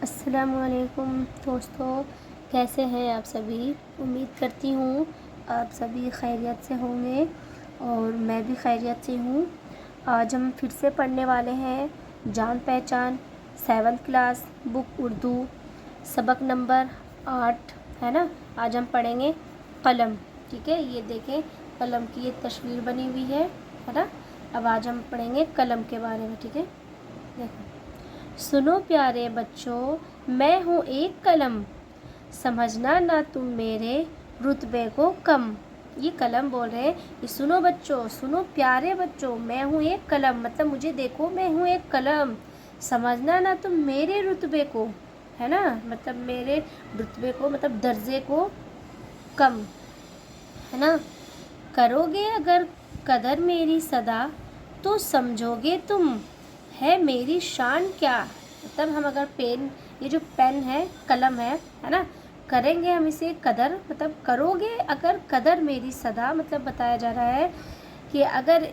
अस्सलामुअलैकुम दोस्तों, कैसे हैं आप सभी। उम्मीद करती हूँ आप सभी खैरियत से होंगे और मैं भी खैरियत से हूँ। आज हम फिर से पढ़ने वाले हैं जान पहचान 7th क्लास बुक उर्दू सबक नंबर 8, है ना। आज हम पढ़ेंगे कलम। ठीक है, ये देखें कलम की ये तस्वीर बनी हुई है ना। अब आज हम पढ़ेंगे कलम के बारे में। ठीक है, देखो। सुनो प्यारे बच्चों, मैं हूँ एक कलम, समझना ना तुम मेरे रुतबे को कम। ये कलम बोल रहे हैं कि सुनो बच्चों, सुनो प्यारे बच्चों, मैं हूँ एक कलम, मतलब मुझे देखो मैं हूँ एक कलम, समझना ना तुम मेरे रुतबे को, है ना, मतलब मेरे रुतबे को मतलब दर्जे को कम, है ना। करोगे अगर कदर मेरी सदा, तो समझोगे तुम है मेरी शान क्या। मतलब हम अगर पेन, ये जो पेन है कलम है ना, करेंगे हम इसे कदर, मतलब करोगे अगर कदर मेरी सदा, मतलब बताया जा रहा है कि अगर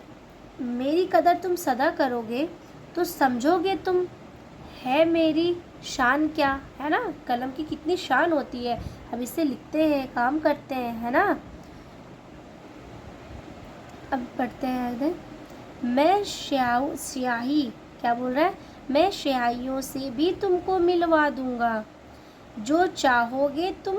मेरी कदर तुम सदा करोगे तो समझोगे तुम है मेरी शान क्या, है ना। कलम की कितनी शान होती है, हम इससे लिखते हैं, काम करते हैं, है ना। अब पढ़ते हैं आगे। मैं स्याही, क्या बोल रहा है, मैं स्याहियों से भी तुमको मिलवा दूंगा, जो चाहोगे तुम,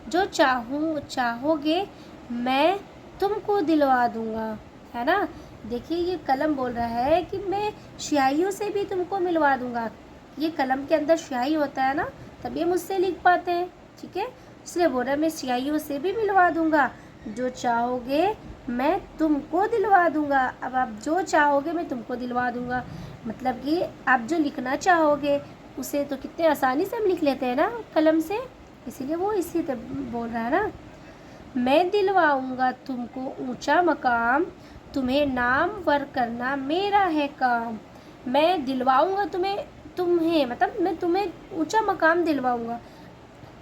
जो चाहोगे मैं तुमको दिलवा दूंगा, है ना। देखिए ये कलम बोल रहा है कि मैं स्याहियों से भी तुमको मिलवा दूंगा। ये कलम के अंदर स्याही होता है ना, तभी हम उससे लिख पाते हैं। ठीक है, इसलिए बोल रहा है मैं स्याहियों से भी मिलवा दूंगा, जो चाहोगे मैं तुमको दिलवा दूंगा। अब आप जो चाहोगे मैं तुमको दिलवा दूंगा, मतलब कि आप जो लिखना चाहोगे उसे तो कितने आसानी से हम लिख लेते हैं ना कलम से, इसीलिए वो इसी तरह बोल रहा है ना। मैं दिलवाऊंगा तुमको ऊंचा मकाम, तुम्हें नामवर करना मेरा है काम। मैं दिलवाऊंगा तुम्हें मतलब मैं तुम्हें ऊंचा मकाम दिलवाऊंगा।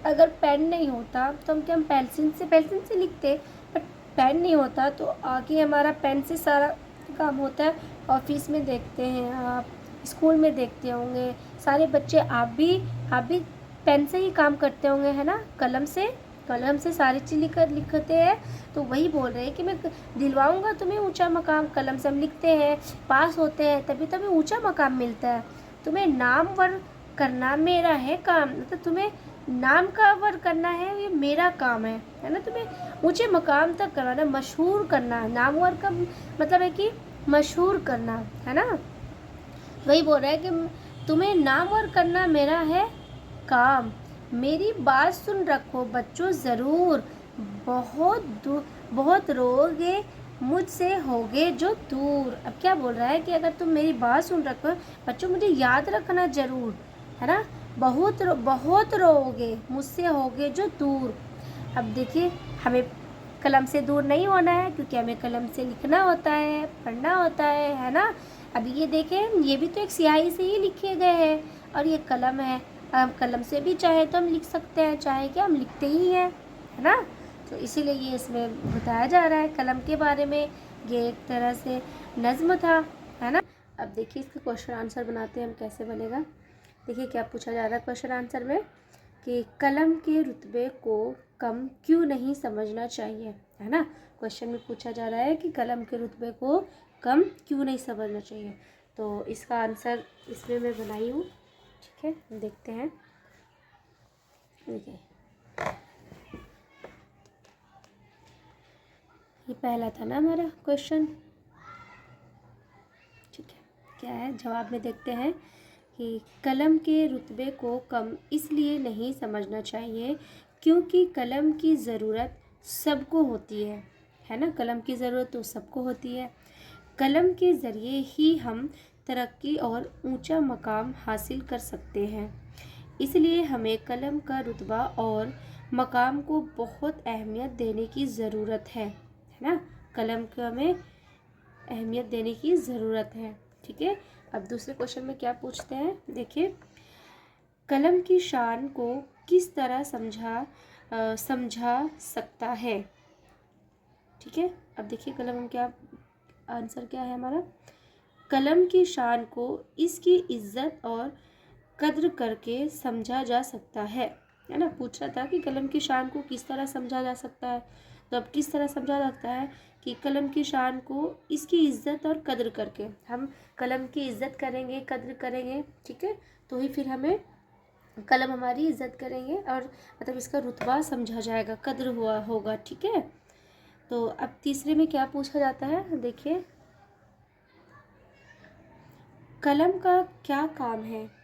अगर पेन नहीं होता तो हम क्या, हम पेंसिल से लिखते, बट पेन नहीं होता तो आगे हमारा पेन से सारा काम होता है। ऑफिस में देखते हैं आप, स्कूल में देखते होंगे सारे बच्चे, आप भी पेन से ही काम करते होंगे, है ना। कलम से सारी चीज़ लिखते हैं। तो वही बोल रहे हैं कि मैं दिलवाऊंगा तुम्हें ऊंचा मकाम, कलम से हम लिखते हैं, पास होते हैं, तभी तो हमें ऊंचा मकाम मिलता है। तुम्हें नामवर करना मेरा है काम, मतलब तुम्हें नाम का वर करना है, ये मेरा काम है ना। तुम्हें ऊंचे मकाम तक करवाना, मशहूर करना, नामवर का मतलब है कि मशहूर करना, है ना। वही बोल रहा है कि तुम्हें नामवर करना मेरा है काम। मेरी बात सुन रखो बच्चों ज़रूर, बहुत रोगे मुझसे होगे जो दूर। अब क्या बोल रहा है कि अगर तुम मेरी बात सुन रखो बच्चों, मुझे याद रखना ज़रूर, है ना। बहुत रोगे मुझसे होगे जो दूर। अब देखिए हमें कलम से दूर नहीं होना है, क्योंकि हमें कलम से लिखना होता है, पढ़ना होता है ना। अब ये देखें, ये भी तो एक स्याही से ही लिखे गए हैं और ये कलम है। हम कलम से भी चाहे तो हम लिख सकते हैं, चाहे क्या हम लिखते ही हैं, है ना। तो इसीलिए ये इसमें बताया जा रहा है कलम के बारे में। ये एक तरह से नज़्म था, है ना। अब देखिए इसका क्वेश्चन आंसर बनाते हैं हम, कैसे बनेगा। देखिए क्या पूछा जा रहा है क्वेश्चन आंसर में, कि कलम के रुतबे को कम क्यों नहीं समझना चाहिए, है ना। क्वेश्चन में पूछा जा रहा है कि कलम के रुतबे को कम क्यों नहीं समझना चाहिए। तो इसका आंसर इसमें मैं बनाई हूँ। ठीक है, देखते हैं। देखिए ये पहला था ना हमारा क्वेश्चन। ठीक है, क्या है जवाब में देखते हैं कि कलम के रुतबे को कम इसलिए नहीं समझना चाहिए क्योंकि कलम की ज़रूरत सबको होती है ना। कलम की ज़रूरत तो सबको होती है। कलम के ज़रिए ही हम तरक्की और ऊंचा मकाम हासिल कर सकते हैं। इसलिए हमें कलम का रुतबा और मकाम को बहुत अहमियत देने की ज़रूरत है ना। कलम को हमें अहमियत देने की ज़रूरत है। ठीक है, अब दूसरे क्वेश्चन में क्या पूछते हैं, देखिए। कलम की शान को किस तरह समझा सकता है। ठीक है, अब देखिए कलम हम क्या, आंसर क्या है हमारा। कलम की शान को इसकी इज्जत और कद्र करके समझा जा सकता है ना। पूछ रहा था कि कलम की शान को किस तरह समझा जा सकता है, तो अब किस तरह समझा जाता है कि कलम की शान को इसकी इज्जत और कद्र करके, हम कलम की इज्जत करेंगे, कद्र करेंगे, ठीक है, तो ही फिर हमें कलम हमारी इज्जत करेंगे और मतलब इसका रुतबा समझा जाएगा, कद्र हुआ होगा, ठीक है। तो अब तीसरे में क्या पूछा जाता है, देखिए, कलम का क्या काम है।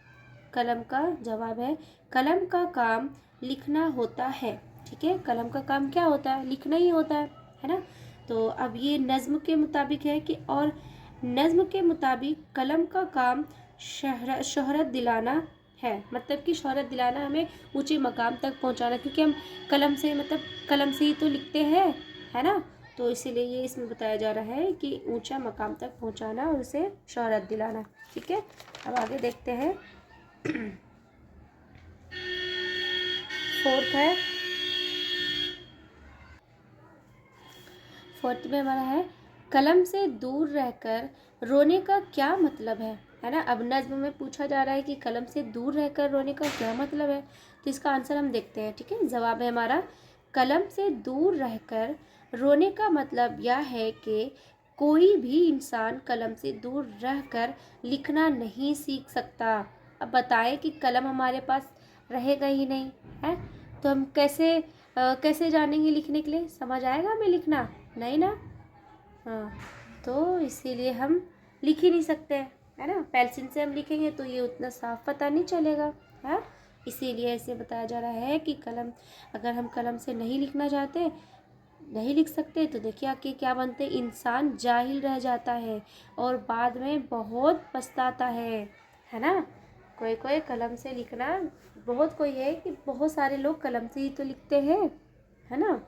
कलम का जवाब है, कलम का काम लिखना होता है, ठीक है। कलम का काम क्या होता है, लिखना ही होता है ना। तो अब ये नज्म के मुताबिक है कि, और नज्म के मुताबिक कलम का काम शोहरत दिलाना है, मतलब कि शोहरत दिलाना, हमें ऊंचे मकाम तक पहुंचाना, क्योंकि हम कलम से, मतलब कलम से ही तो लिखते हैं, है ना। तो इसीलिए ये इसमें बताया जा रहा है कि ऊंचा मकाम तक पहुंचाना और उसे शोहरत दिलाना, ठीक है। अब आगे देखते हैं। फोर्थ में हमारा है, कलम से दूर रहकर रोने का क्या मतलब है ना। अब नज्म में पूछा जा रहा है कि कलम से दूर रहकर रोने का क्या मतलब है, तो इसका आंसर हम देखते हैं, ठीक है। जवाब है हमारा, कलम से दूर रहकर रोने का मतलब यह है कि कोई भी इंसान कलम से दूर रहकर लिखना नहीं सीख सकता। अब बताएं कि कलम हमारे पास रहेगा ही नहीं है, तो हम कैसे जानेंगे लिखने के लिए, समझ आएगा हमें लिखना, नहीं ना। हाँ, तो इसीलिए हम लिख ही नहीं सकते हैं, है ना। पेंसिल से हम लिखेंगे तो ये उतना साफ पता नहीं चलेगा, है। इसीलिए ऐसे बताया जा रहा है कि कलम, अगर हम कलम से नहीं लिखना चाहते, नहीं लिख सकते, तो देखिए आगे क्या बनते, इंसान जाहिल रह जाता है और बाद में बहुत पछताता है ना। कोई कोई कलम से लिखना, बहुत कोई है कि बहुत सारे लोग कलम से ही तो लिखते हैं, है ना।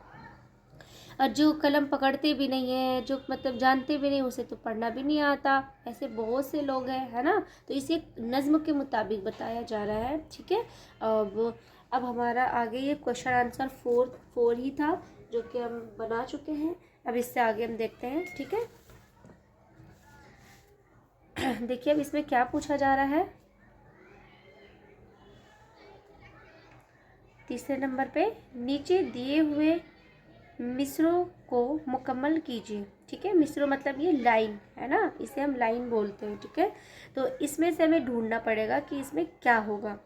और जो कलम पकड़ते भी नहीं है, जो मतलब जानते भी नहीं, उसे तो पढ़ना भी नहीं आता, ऐसे बहुत से लोग हैं, है ना। तो इसे नज्म के मुताबिक बताया जा रहा है, ठीक है। अब हमारा आगे ये क्वेश्चन आंसर फोर ही था, जो कि हम बना चुके हैं। अब इससे आगे हम देखते हैं, ठीक है। देखिए अब इसमें क्या पूछा जा रहा है, तीसरे नंबर पे, नीचे दिए हुए मिसरों को मुकम्मल कीजिए, ठीक है। मिसरों मतलब ये लाइन है ना, इसे हम लाइन बोलते हैं, ठीक है। तो इसमें से हमें ढूंढना पड़ेगा कि इसमें क्या होगा।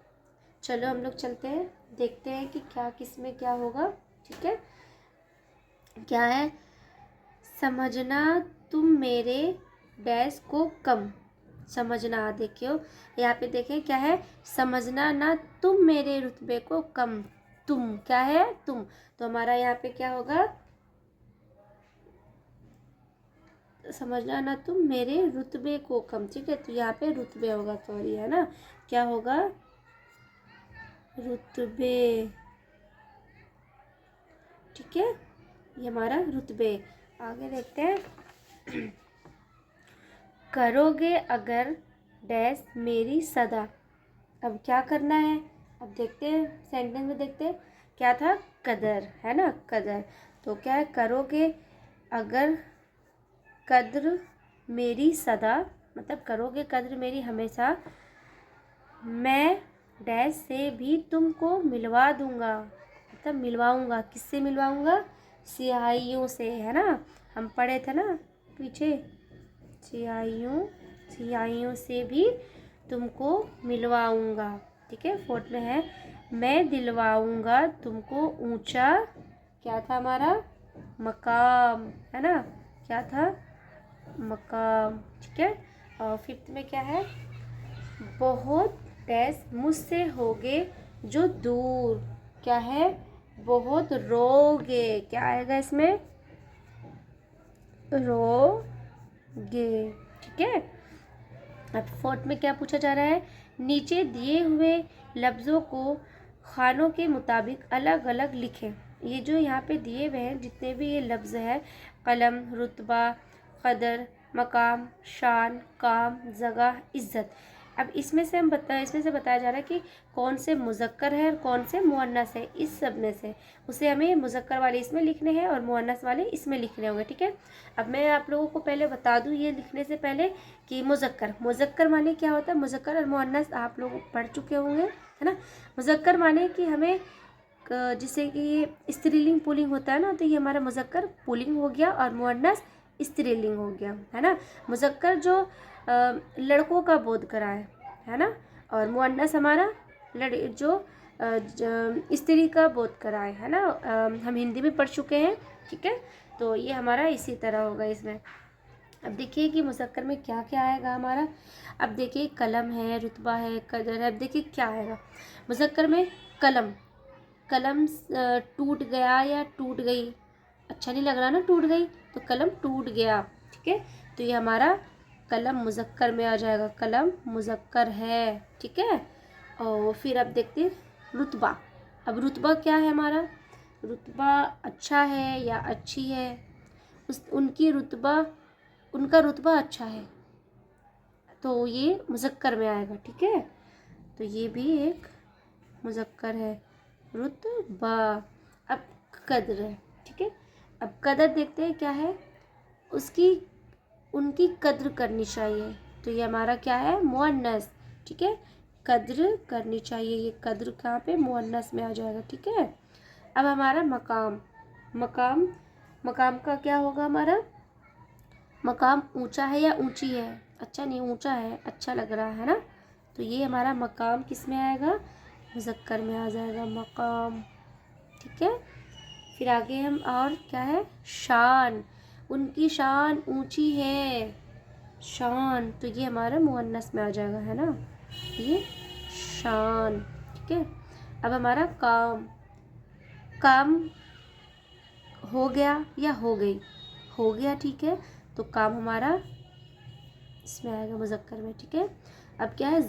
चलो हम लोग चलते हैं, देखते हैं कि क्या किसमें क्या होगा, ठीक है। क्या है, समझना तुम मेरे डैश को कम, समझना, देखियो यहाँ पे देखें क्या है, समझना ना तुम मेरे रुतबे को कम, तुम क्या है, तुम, तो हमारा यहाँ पे क्या होगा, समझना ना तुम मेरे रुतबे को कम, ठीक है। तो यहाँ पे रुतबे होगा, सॉरी, है ना, क्या होगा, रुतबे, ठीक है, ये हमारा रुतबे। आगे देखते हैं। करोगे अगर डैश मेरी सदा, अब क्या करना है, अब देखते हैं सेंटेंस में, देखते हैं क्या था, कदर, है ना, कदर। तो क्या है, करोगे अगर कद्र मेरी सदा, मतलब करोगे कद्र मेरी हमेशा, मैं डैश से भी तुमको मिलवा दूंगा, मतलब मिलवाऊंगा, किससे मिलवाऊंगा, सियाहियों से, है ना। हम पढ़े थे ना पीछे, सियाहियों से भी तुमको मिलवाऊंगा, ठीक है। फोर्थ में है, मैं दिलवाऊंगा तुमको ऊंचा, क्या था हमारा, मकाम, है ना, क्या था, मकाम, ठीक है। और फिफ्थ में क्या है, बहुत डैश मुझसे होगे जो दूर, क्या है, बहुत रोगे, क्या आएगा इसमें, रोगे, ठीक है। अब फोर्थ में क्या पूछा जा रहा है, नीचे दिए हुए लफ्ज़ों को खानों के मुताबिक अलग अलग लिखें। ये जो यहाँ पे दिए हुए हैं जितने भी ये लफ्ज़ है, कलम, रुतबा, कदर, मकाम, शान, काम, जगह, इज़्ज़त, अब इसमें से बताया जा रहा है कि कौन से मुज़क्कर है और कौन से मुअन्नस है। इस सब में से उसे हमें मुज़क्कर वाले इसमें लिखने हैं और मुअन्नस वाले इसमें लिखने होंगे, ठीक है। अब मैं आप लोगों को पहले बता दूं ये लिखने से पहले कि मुज़क्कर माने क्या होता है। मुज़क्कर और मुअन्नस आप लोग पढ़ चुके होंगे, है ना। मुज़क्कर माने कि हमें जैसे कि स्त्रीलिंग पुल्लिंग होता है ना, तो ये हमारा मुज़क्कर पुल्लिंग हो गया और मुअन्नस स्त्रीलिंग हो गया, है ना। मुज़क्कर जो लड़कों का बोध कराए, है ना, और मुअन्नस हमारा जो स्त्री का बोध कराए, है ना। हम हिंदी में पढ़ चुके हैं, ठीक है। तो ये हमारा इसी तरह होगा इसमें। अब देखिए कि मुज़क्कर में क्या क्या आएगा हमारा। अब देखिए कलम है, रुतबा है, कदर है। अब देखिए क्या आएगा मुज़क्कर में। कलम टूट गया या टूट गई, अच्छा नहीं लग रहा ना, टूट गई तो कलम टूट गया, ठीक है। तो ये हमारा कलम मुज़क्कर में आ जाएगा, कलम मुज़क्कर है, ठीक है। और फिर अब देखते हैं रुतबा। अब रुतबा क्या है हमारा। रुतबा अच्छा है या अच्छी है, उनका रुतबा अच्छा है, तो ये मुज़क्कर में आएगा, ठीक है। तो ये भी एक मुज़क्कर है, रुतबा। अब कद्र है, ठीक है। अब कदर देखते हैं क्या है। उनकी कद्र करनी चाहिए, तो ये हमारा क्या है, मुअन्नस, ठीक है। कद्र करनी चाहिए, ये कद्र कहाँ पे, मुअन्नस में आ जाएगा, ठीक है। अब हमारा मकाम का क्या होगा हमारा। मकाम ऊंचा है या ऊंची है, अच्छा नहीं, ऊंचा है, अच्छा लग रहा है ना, तो ये हमारा मकाम किस में आएगा, मुज़क्कर में आ जाएगा, मकाम, ठीक है। फिर आगे हम और क्या है, शान, उनकी शान ऊंची है, शान, तो ये हमारा मुअन्नस में आ जाएगा, है ना, ये शान, ठीक है। अब हमारा काम हो गया या हो गई, हो गया, ठीक है, तो काम हमारा इसमें आएगा, मुज़क्कर में, ठीक है। अब क्या है,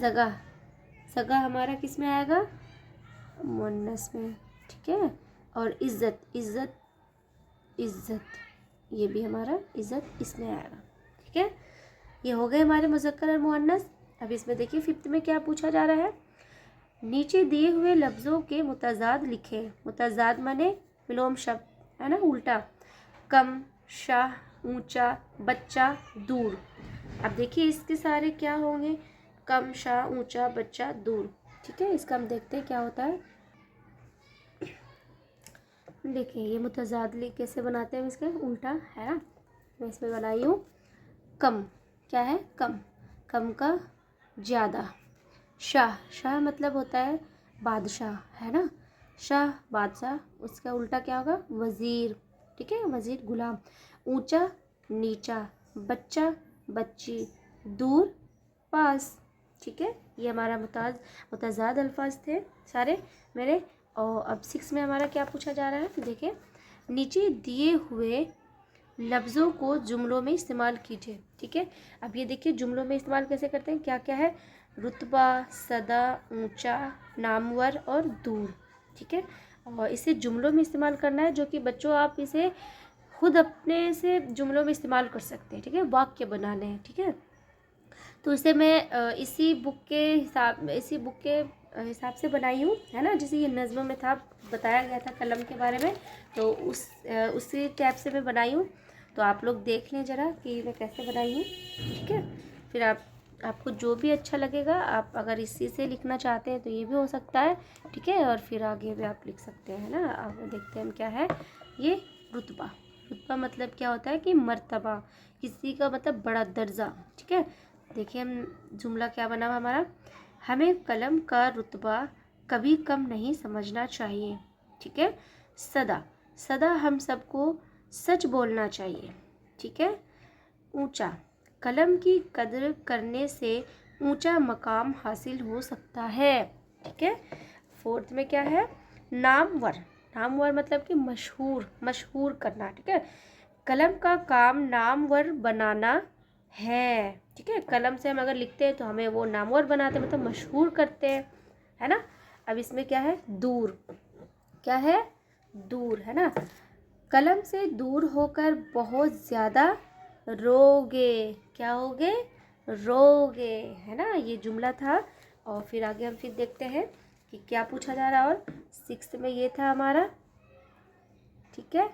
जगह हमारा किस में आएगा, मुअन्नस में, ठीक है। और इज़्ज़त ये भी हमारा इज़्ज़त इसमें आएगा, ठीक है। ये हो गए हमारे मुज़क्कर और मुअन्नस। अब इसमें देखिए 5th में क्या पूछा जा रहा है। नीचे दिए हुए लफ्ज़ों के मुतज़ाद लिखें। मुतज़ाद माने विलोम शब्द, है ना, उल्टा। कम, शाह, ऊंचा, बच्चा, दूर। अब देखिए इसके सारे क्या होंगे, कम, शाह, ऊंचा, बच्चा, दूर, ठीक है। इसका हम देखते हैं क्या होता है। देखिए ये मुतज़ाद कैसे बनाते हैं, इसके उल्टा, है ना। मैं इसमें बनाई हूँ कम, क्या है, कम का ज़्यादा। शाह मतलब होता है बादशाह, है ना, शाह बादशाह, उसका उल्टा क्या होगा, वज़ीर, ठीक है, वज़ीर गुलाम। ऊंचा नीचा, बच्चा बच्ची, दूर पास, ठीक है। ये हमारा मुतज़ाद अल्फाज थे सारे मेरे। और अब 6 में हमारा क्या पूछा जा रहा है, देखिए नीचे दिए हुए लफ्ज़ों को जुमलों में इस्तेमाल कीजिए, ठीक है। अब ये देखिए जुमलों में इस्तेमाल कैसे करते हैं, क्या क्या है, रुतबा, सदा, ऊंचा, नामवर और दूर, ठीक है। और इसे जुमलों में इस्तेमाल करना है, जो कि बच्चों आप इसे खुद अपने से जुमलों में इस्तेमाल कर सकते हैं, ठीक है, वाक्य बनाने हैं, ठीक है। तो इसे मैं इसी बुक के हिसाब से बनाई हूँ, है ना, जैसे ये नज़्म में था, बताया गया था कलम के बारे में, तो उसी टाइप से मैं बनाई हूँ। तो आप लोग देख लें ज़रा कि मैं कैसे बनाई हूँ, ठीक है। फिर आपको जो भी अच्छा लगेगा, आप अगर इसी से लिखना चाहते हैं तो ये भी हो सकता है, ठीक है। और फिर आगे भी आप लिख सकते हैं ना। अब देखते हैं हम क्या है ये रुतबा मतलब क्या होता है कि मर्तबा, किसी का मतलब बड़ा दर्जा, ठीक है। देखिए हम जुमला क्या बना हुआ हमारा, हमें कलम का रुतबा कभी कम नहीं समझना चाहिए, ठीक है। सदा हम सबको सच बोलना चाहिए, ठीक है। ऊंचा, कलम की कद्र करने से ऊंचा मकाम हासिल हो सकता है, ठीक है। 4th में क्या है, नामवर मतलब कि मशहूर करना, ठीक है। कलम का काम नामवर बनाना है, ठीक है। कलम से हम अगर लिखते हैं तो हमें वो नामवर बनाते हैं, मतलब मशहूर करते हैं, है ना। अब इसमें क्या है, क्या है, दूर, है ना। कलम से दूर होकर बहुत ज़्यादा रोगे, क्या होगे, रोगे, है ना, ये जुमला था। और फिर आगे हम फिर देखते हैं कि क्या पूछा जा रहा है। और 6th में ये था हमारा, ठीक है।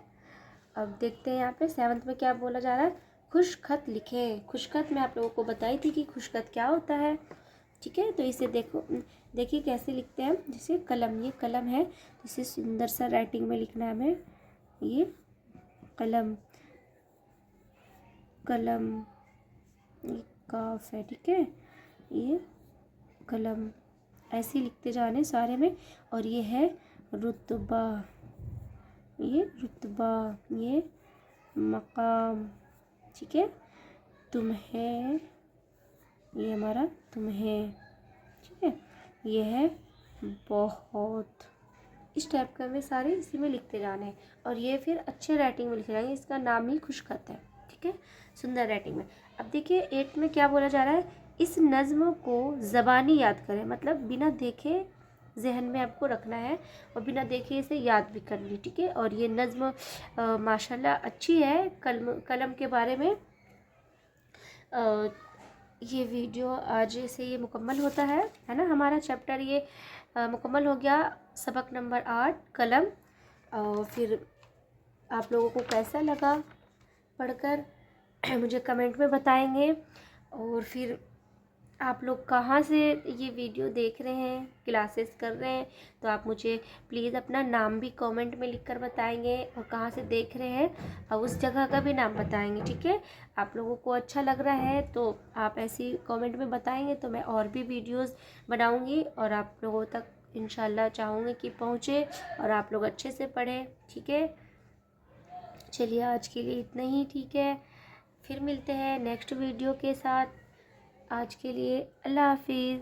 अब देखते हैं यहाँ पे 7th में क्या बोला जा रहा है। खुशखत लिखें। खुशखत मैं आप लोगों को बताई थी कि खुशखत क्या होता है, ठीक है। तो इसे देखो, देखिए कैसे लिखते हैं। जैसे कलम, ये कलम है, इसे सुंदर सा राइटिंग में लिखना है हमें। ये कलम, कलम, ये काफ है, ठीक है। ये कलम, ऐसे ही लिखते जाने सारे में। और ये है रुतबा, ये रुतबा, ये मकाम, ठीक है। तुम्हें, ये हमारा तुम्हें, ठीक है। ये है बहुत। इस टाइप का हमें सारे इसी में लिखते जाने हैं। और ये फिर अच्छे राइटिंग में लिखे जाएंगे, इसका नाम ही खुशखत है, ठीक है, सुंदर राइटिंग में। अब देखिए 8 में क्या बोला जा रहा है। इस नज़्म को ज़बानी याद करें, मतलब बिना देखे जहन में आपको रखना है और बिना देखे इसे याद भी करनी, ठीक है। और ये नज़्म माशाल्लाह अच्छी है। कलम के बारे में ये वीडियो आज से ये मुकम्मल होता है ना। हमारा चैप्टर ये मुकम्मल हो गया, सबक नंबर 8 कलम। और फिर आप लोगों को कैसा लगा पढ़कर मुझे कमेंट में बताएंगे। और फिर आप लोग कहाँ से ये वीडियो देख रहे हैं, क्लासेस कर रहे हैं, तो आप मुझे प्लीज़ अपना नाम भी कमेंट में लिखकर बताएंगे और कहाँ से देख रहे हैं और उस जगह का भी नाम बताएंगे, ठीक है। आप लोगों को अच्छा लग रहा है तो आप ऐसी कमेंट में बताएंगे तो मैं और भी वीडियोस बनाऊंगी और आप लोगों तक इंशाल्लाह चाहूँगी कि पहुँचे और आप लोग अच्छे से पढ़ें, ठीक है। चलिए आज के लिए इतना ही, ठीक है। फिर मिलते हैं नेक्स्ट वीडियो के साथ। आज के लिए अल्लाह हाफिज़।